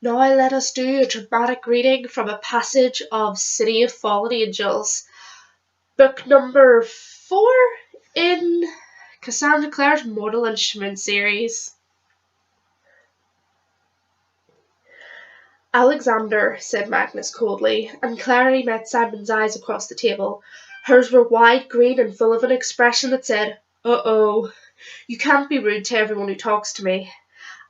Now let us do a dramatic reading from a passage of City of Fallen Angels, book number 4 in Cassandra Clare's Mortal Instrument series. Alexander, said Magnus coldly, and Clary met Simon's eyes across the table. Hers were wide, green, and full of an expression that said, "Uh-oh, you can't be rude to everyone who talks to me."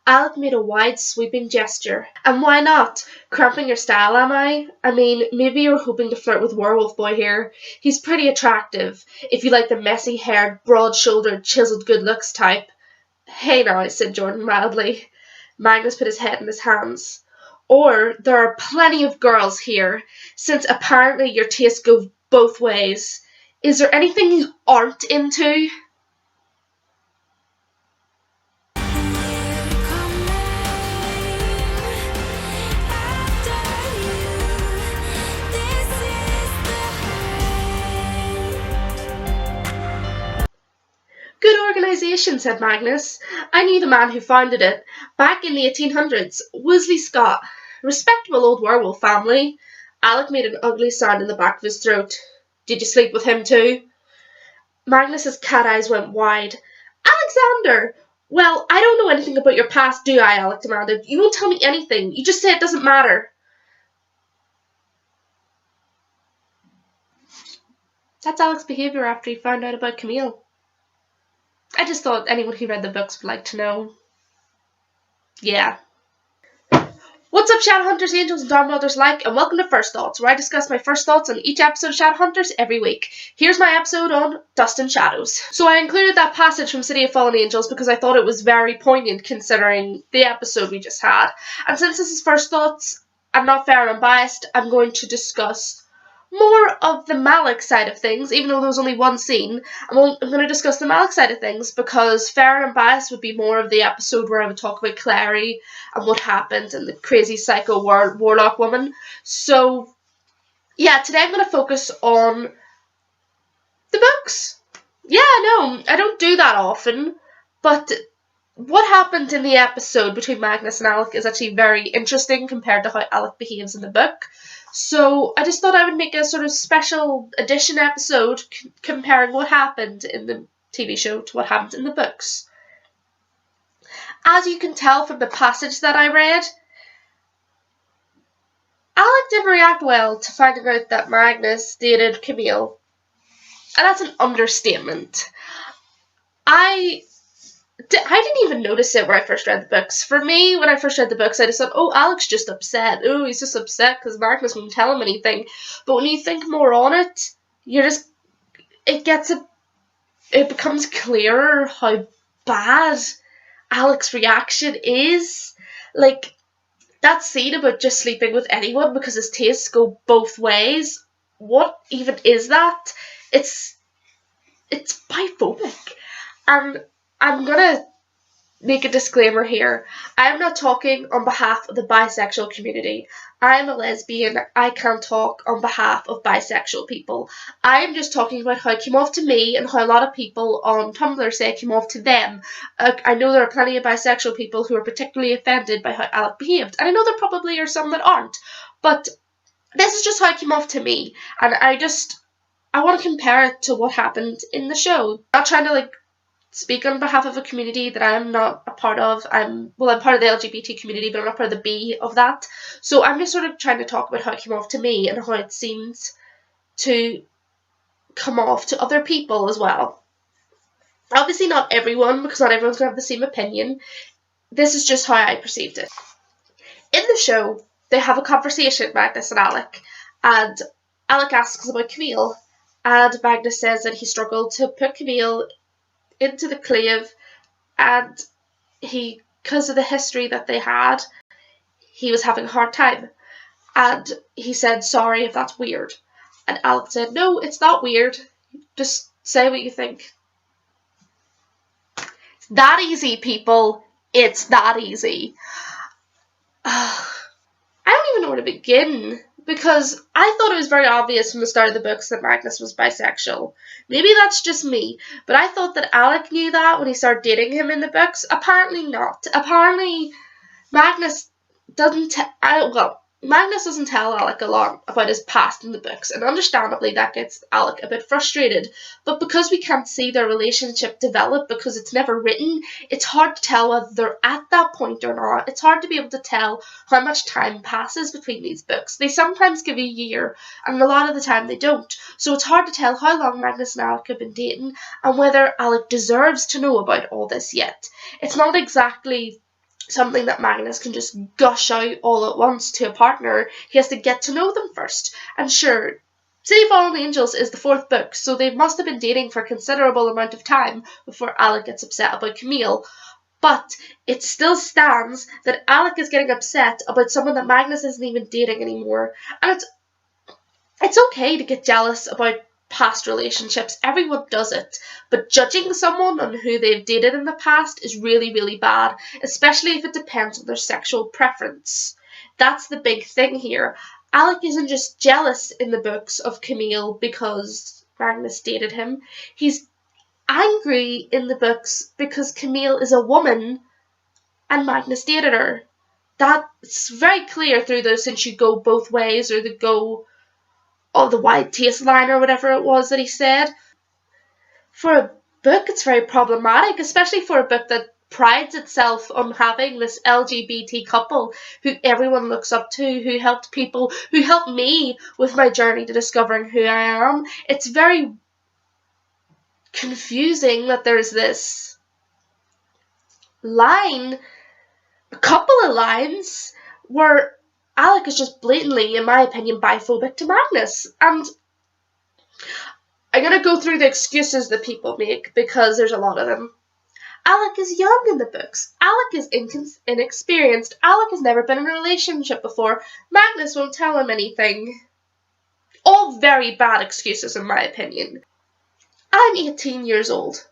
Alec made a wide, sweeping gesture. "And why not? Cramping your style, am I? I mean, maybe you're hoping to flirt with Werewolf Boy here. He's pretty attractive, if you like the messy-haired, broad-shouldered, chiseled good looks type." "Hey now," said Jordan mildly. Magnus put his head in his hands. "Or there are plenty of girls here, since apparently your tastes go both ways. Is there anything you aren't into?" "Good organisation," said Magnus. "I knew the man who founded it, back in the 1800s, Wesley Scott. Respectable old werewolf family." Alec made an ugly sound in the back of his throat. "Did you sleep with him too?" Magnus's cat eyes went wide. "Alexander! Well, I don't know anything about your past, do I?" Alec demanded. "You won't tell me anything. You just say it doesn't matter." That's Alec's behaviour after he found out about Camille. I just thought anyone who read the books would like to know. Yeah. What's up, Shadowhunters, Angels, and Dawn Brothers alike, and welcome to First Thoughts, where I discuss my first thoughts on each episode of Shadowhunters every week. Here's my episode on Dust and Shadows. So I included that passage from City of Fallen Angels because I thought it was very poignant considering the episode we just had. And since this is First Thoughts, I'm not fair and unbiased, I'm going to discuss more of the Malec side of things, even though there was only one scene. I'm going to discuss the Malec side of things because fair and unbiased would be more of the episode where I would talk about Clary and what happened and the crazy psycho warlock woman. So, yeah, today I'm going to focus on the books. Yeah, no, I don't do that often, but what happened in the episode between Magnus and Alec is actually very interesting compared to how Alec behaves in the book. So I just thought I would make a sort of special edition episode comparing what happened in the TV show to what happened in the books. As you can tell from the passage that I read, Alec didn't react well to finding out that Magnus dated Camille. And that's an understatement. I didn't even notice it when I first read the books. For me, when I first read the books, I just thought, oh, Alec's just upset. Oh, he's just upset because Magnus won't tell him anything. But when you think more on it, it becomes clearer how bad Alec's reaction is. Like, that scene about just sleeping with anyone because his tastes go both ways. What even is that? It's biphobic. And I'm gonna make a disclaimer here. I'm not talking on behalf of the bisexual community. I'm a lesbian. I can't talk on behalf of bisexual people. I'm just talking about how it came off to me and how a lot of people on Tumblr say it came off to them. I know there are plenty of bisexual people who are particularly offended by how Alec behaved. And I know there probably are some that aren't. But this is just how it came off to me. And I want to compare it to what happened in the show. I'm not trying to speak on behalf of a community that I'm not a part of. I'm part of the LGBT community, but I'm not part of the B of that. So I'm just sort of trying to talk about how it came off to me and how it seems to come off to other people as well. Obviously not everyone, because not everyone's going to have the same opinion. This is just how I perceived it. In the show, they have a conversation, Magnus and Alec, and Alec asks about Camille, and Magnus says that he struggled to put Camille into the clave, and because of the history that they had, he was having a hard time. And he said, sorry if that's weird. And Alec said, no, it's not weird. Just say what you think. It's that easy, people. It's that easy. I don't even know where to begin, because I thought it was very obvious from the start of the books that Magnus was bisexual. Maybe that's just me, but I thought that Alec knew that when he started dating him in the books. Apparently not. Apparently Magnus Magnus doesn't tell Alec a lot about his past in the books, and understandably that gets Alec a bit frustrated. But because we can't see their relationship develop because it's never written, it's hard to tell whether they're at that point or not. It's hard to be able to tell how much time passes between these books. They sometimes give a year, and a lot of the time they don't. So it's hard to tell how long Magnus and Alec have been dating, and whether Alec deserves to know about all this yet. It's not exactly something that Magnus can just gush out all at once to a partner. He has to get to know them first. And sure, City of Fallen Angels is the 4th book, so they must have been dating for a considerable amount of time before Alec gets upset about Camille. But it still stands that Alec is getting upset about someone that Magnus isn't even dating anymore. And it's okay to get jealous about past relationships. Everyone does it. But judging someone on who they've dated in the past is really, really bad, especially if it depends on their sexual preference. That's the big thing here. Alec isn't just jealous in the books of Camille because Magnus dated him. He's angry in the books because Camille is a woman and Magnus dated her. That's very clear through the since you go both ways, or the go of the wide taste line, or whatever it was that he said. For a book, it's very problematic, especially for a book that prides itself on having this LGBT couple who everyone looks up to, who helped me with my journey to discovering who I am. It's very confusing that there's this line, a couple of lines, where Alec is just blatantly, in my opinion, biphobic to Magnus. And I'm going to go through the excuses that people make, because there's a lot of them. Alec is young in the books. Alec is inexperienced. Alec has never been in a relationship before. Magnus won't tell him anything. All very bad excuses, in my opinion. I'm 18 years old.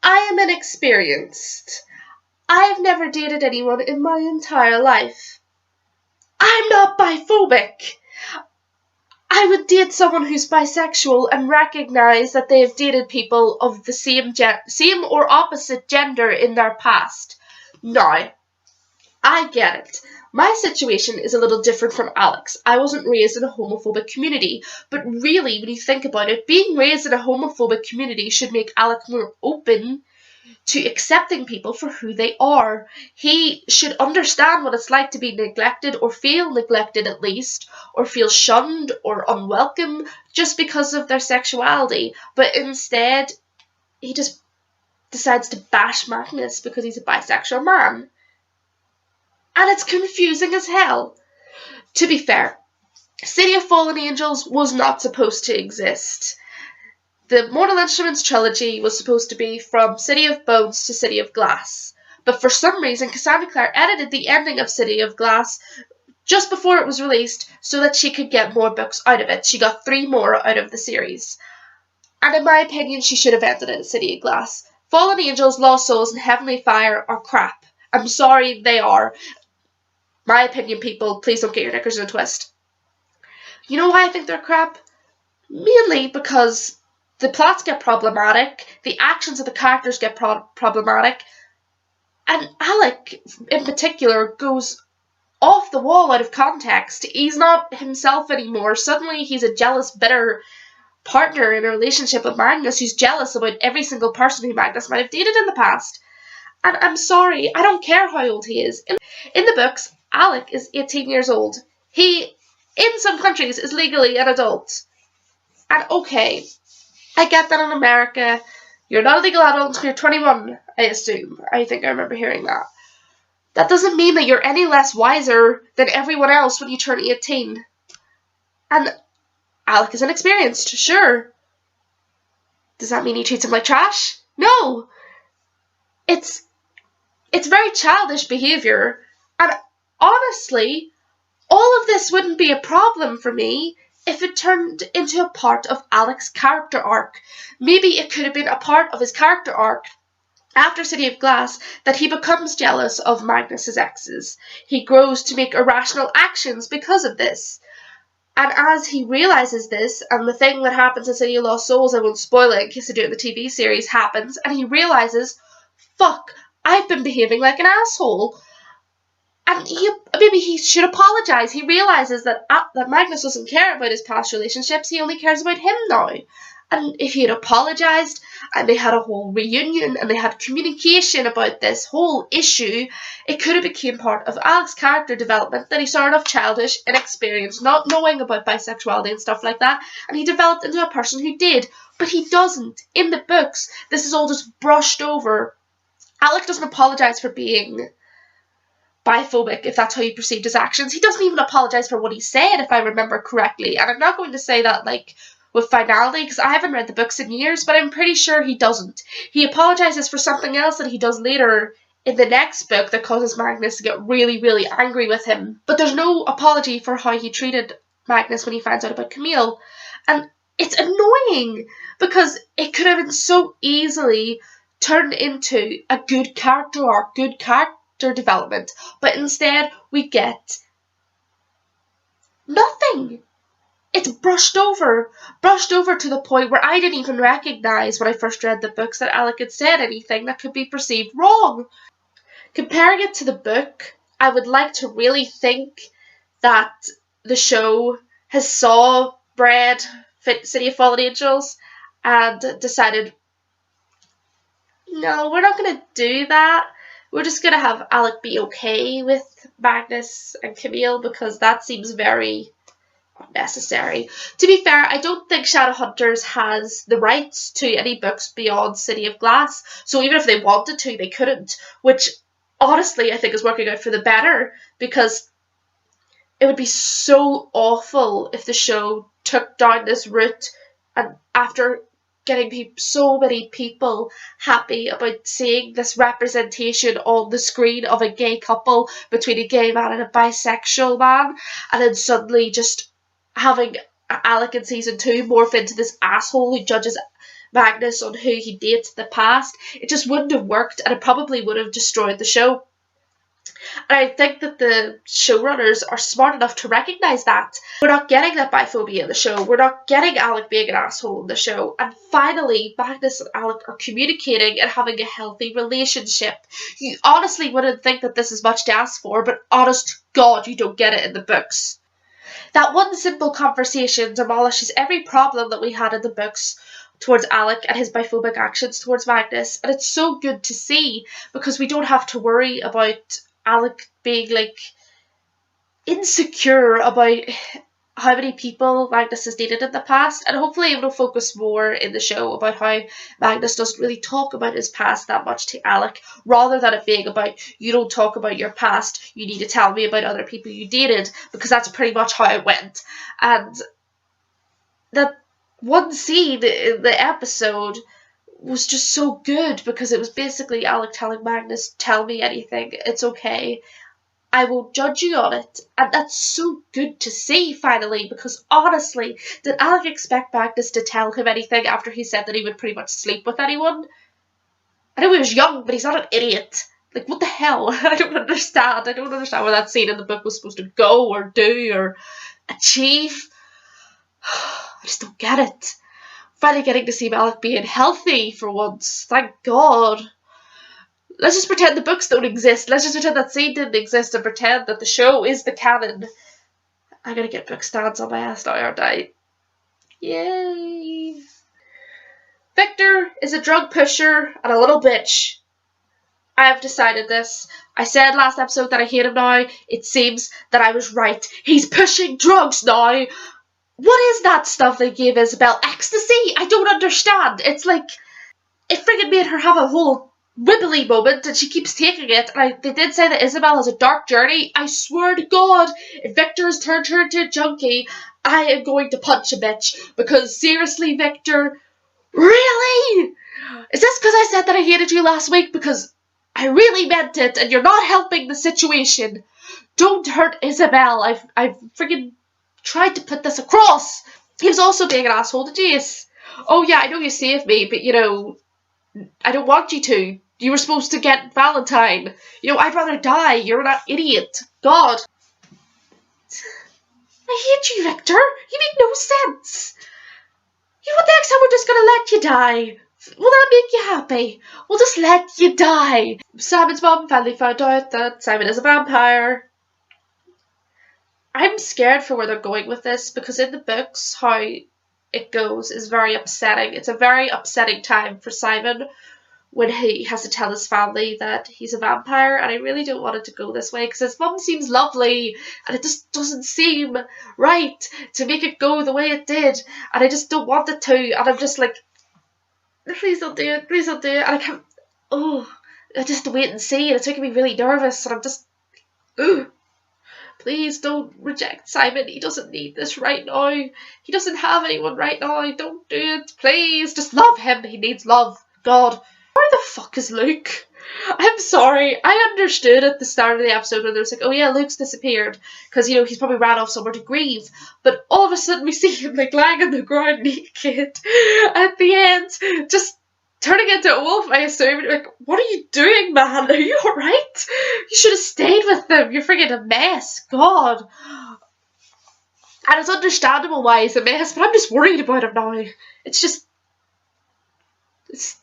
I am inexperienced. I've never dated anyone in my entire life. I'm not biphobic. I would date someone who's bisexual and recognise that they have dated people of the same or opposite gender in their past. Now, I get it. My situation is a little different from Alec's. I wasn't raised in a homophobic community, but really, when you think about it, being raised in a homophobic community should make Alec more open to accepting people for who they are. He should understand what it's like to be neglected, or feel neglected at least, or feel shunned or unwelcome just because of their sexuality. But instead, he just decides to bash Magnus because he's a bisexual man. And it's confusing as hell. To be fair, City of Fallen Angels was not supposed to exist. The Mortal Instruments trilogy was supposed to be from City of Bones to City of Glass. But for some reason, Cassandra Clare edited the ending of City of Glass just before it was released so that she could get more books out of it. She got 3 more out of the series. And in my opinion, she should have ended it at City of Glass. Fallen Angels, Lost Souls, and Heavenly Fire are crap. I'm sorry, they are. My opinion, people, please don't get your knickers in a twist. You know why I think they're crap? Mainly because the plots get problematic, the actions of the characters get problematic, and Alec, in particular, goes off the wall out of context. He's not himself anymore. Suddenly he's a jealous, bitter partner in a relationship with Magnus who's jealous about every single person who Magnus might have dated in the past. And I'm sorry, I don't care how old he is. In the books, Alec is 18 years old. He, in some countries, is legally an adult. And okay, I get that in America, you're not a legal adult until you're 21, I assume. I think I remember hearing that. That doesn't mean that you're any less wiser than everyone else when you turn 18. And Alec is inexperienced, sure. Does that mean he treats him like trash? No. It's very childish behaviour. And honestly, all of this wouldn't be a problem for me if it turned into a part of Alec's character arc. Maybe it could have been a part of his character arc after City of Glass that he becomes jealous of Magnus's exes. He grows to make irrational actions because of this. And as he realises this, and the thing that happens in City of Lost Souls, I won't spoil it in case I do it in the TV series, happens, and he realises, fuck, I've been behaving like an asshole. And maybe he should apologise. He realises that Magnus doesn't care about his past relationships, he only cares about him now. And if he had apologised, and they had a whole reunion, and they had communication about this whole issue, it could have become part of Alec's character development, that he started off childish, inexperienced, not knowing about bisexuality and stuff like that, and he developed into a person who did. But he doesn't. In the books, this is all just brushed over. Alec doesn't apologise for being biphobic, if that's how he perceived his actions. He doesn't even apologise for what he said, if I remember correctly. And I'm not going to say that, like, with finality, because I haven't read the books in years, but I'm pretty sure he doesn't. He apologises for something else that he does later in the next book that causes Magnus to get really, really angry with him. But there's no apology for how he treated Magnus when he finds out about Camille. And it's annoying, because it could have been so easily turned into a good character arc, good character development, but instead we get nothing. It's brushed over to the point where I didn't even recognise when I first read the books that Alec had said anything that could be perceived wrong. Comparing it to the book, I would like to really think that the show has saw Bread, City of Fallen Angels, and decided, no, we're not going to do that. We're just going to have Alec be okay with Magnus and Camille, because that seems very unnecessary. To be fair, I don't think Shadowhunters has the rights to any books beyond City of Glass, so even if they wanted to, they couldn't, which honestly I think is working out for the better, because it would be so awful if the show took down this route, and after getting so many people happy about seeing this representation on the screen of a gay couple between a gay man and a bisexual man, and then suddenly just having Alec in season 2 morph into this asshole who judges Magnus on who he dates in the past, it just wouldn't have worked, and it probably would have destroyed the show. And I think that the showrunners are smart enough to recognise that. We're not getting that biphobia in the show. We're not getting Alec being an asshole in the show. And finally, Magnus and Alec are communicating and having a healthy relationship. You honestly wouldn't think that this is much to ask for, but honest to God, you don't get it in the books. That one simple conversation demolishes every problem that we had in the books towards Alec and his biphobic actions towards Magnus. And it's so good to see, because we don't have to worry about Alec being, like, insecure about how many people Magnus has dated in the past, and hopefully it will focus more in the show about how Magnus doesn't really talk about his past that much to Alec, rather than it being about, you don't talk about your past, you need to tell me about other people you dated, because that's pretty much how it went. And that one scene in the episode was just so good, because it was basically Alec telling Magnus, tell me anything, it's okay, I won't judge you on it. And that's so good to see finally, because honestly, did Alec expect Magnus to tell him anything after he said that he would pretty much sleep with anyone? I know he was young, but he's not an idiot. Like, what the hell? I don't understand where that scene in the book was supposed to go or do or achieve. I just don't get it. Finally getting to see Alec being healthy for once. Thank God. Let's just pretend the books don't exist. Let's just pretend that scene didn't exist and pretend that the show is the canon. I'm gonna get book stands on my ass now, aren't I? Yay. Victor is a drug pusher and a little bitch. I have decided this. I said last episode that I hate him now. It seems that I was right. He's pushing drugs now. What is that stuff they gave Isabel? Ecstasy? I don't understand. It's like, it friggin' made her have a whole wibbly moment and she keeps taking it. And they did say that Isabel has a dark journey. I swear to God, if Victor has turned her into a junkie, I am going to punch a bitch. Because seriously, Victor, really? Is this because I said that I hated you last week? Because I really meant it and you're not helping the situation. Don't hurt Isabel. I've friggin' tried to put this across. He was also being an asshole to Jace. Oh yeah, I know you saved me, but you know, I don't want you to. You were supposed to get Valentine. You know, I'd rather die. You're an idiot. God. I hate you, Victor. You make no sense. You know what, the next time we're just gonna let you die. Will that make you happy? We'll just let you die. Simon's mom finally found out that Simon is a vampire. I'm scared for where they're going with this, because in the books, how it goes is very upsetting. It's a very upsetting time for Simon when he has to tell his family that he's a vampire, and I really don't want it to go this way, because his mum seems lovely, and it just doesn't seem right to make it go the way it did, and I just don't want it to, and I'm just like, please don't do it, please don't do it, and I can't, I just wait and see, and it's making me really nervous, and I'm just, please don't reject Simon. He doesn't need this right now. He doesn't have anyone right now. Don't do it. Please, just love him. He needs love. God. Where the fuck is Luke? I'm sorry. I understood at the start of the episode when there was like, oh yeah, Luke's disappeared. Because, you know, he's probably ran off somewhere to grieve. But all of a sudden we see him like lying on the ground naked. At the end, just turning into a wolf, I assume. Like, what are you doing, man? Are you alright? You should have stayed with them. You're friggin' a mess. God. And it's understandable why he's a mess, but I'm just worried about him now. It's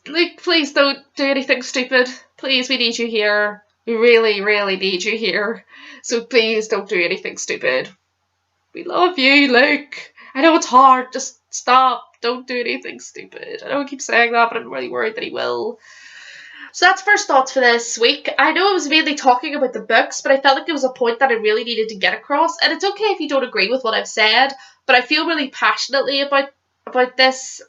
like, please don't do anything stupid. Please, we need you here. We really, really need you here. So please don't do anything stupid. We love you, Luke. I know it's hard. Just stop. Don't do anything stupid. I know I keep saying that, but I'm really worried that he will. So that's first thoughts for this week. I know I was mainly talking about the books, but I felt like it was a point that I really needed to get across. And it's okay if you don't agree with what I've said, but I feel really passionately about this.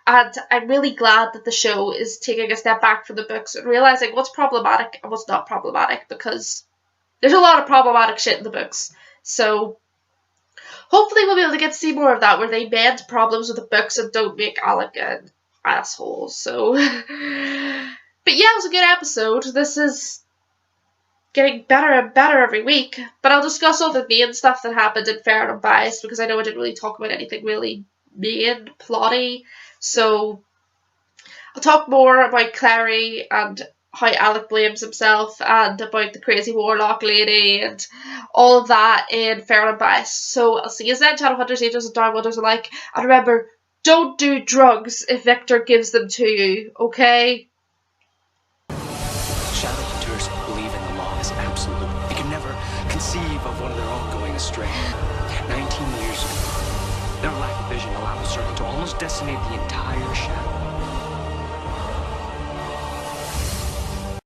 And I'm really glad that the show is taking a step back from the books and realising what's problematic and what's not problematic, because there's a lot of problematic shit in the books. So hopefully we'll be able to get to see more of that, where they mend problems with the books and don't make Alec an asshole. So, but yeah, it was a good episode. This is getting better and better every week. But I'll discuss all the main stuff that happened in Fair and Unbiased, because I know I didn't really talk about anything really main plotty. So I'll talk more about Clary and how Alec blames himself, and about the crazy warlock lady and all of that in Fair and Unbiased. So I'll see you then, Channel Hunters, Angels and Down Wonders alike. And remember, don't do drugs if Victor gives them to you, okay? Shadow Hunters believe in the law as absolute. They can never conceive of one of their own going astray. 19 years ago, their lack of vision allowed the serpent to almost decimate the entire shadow.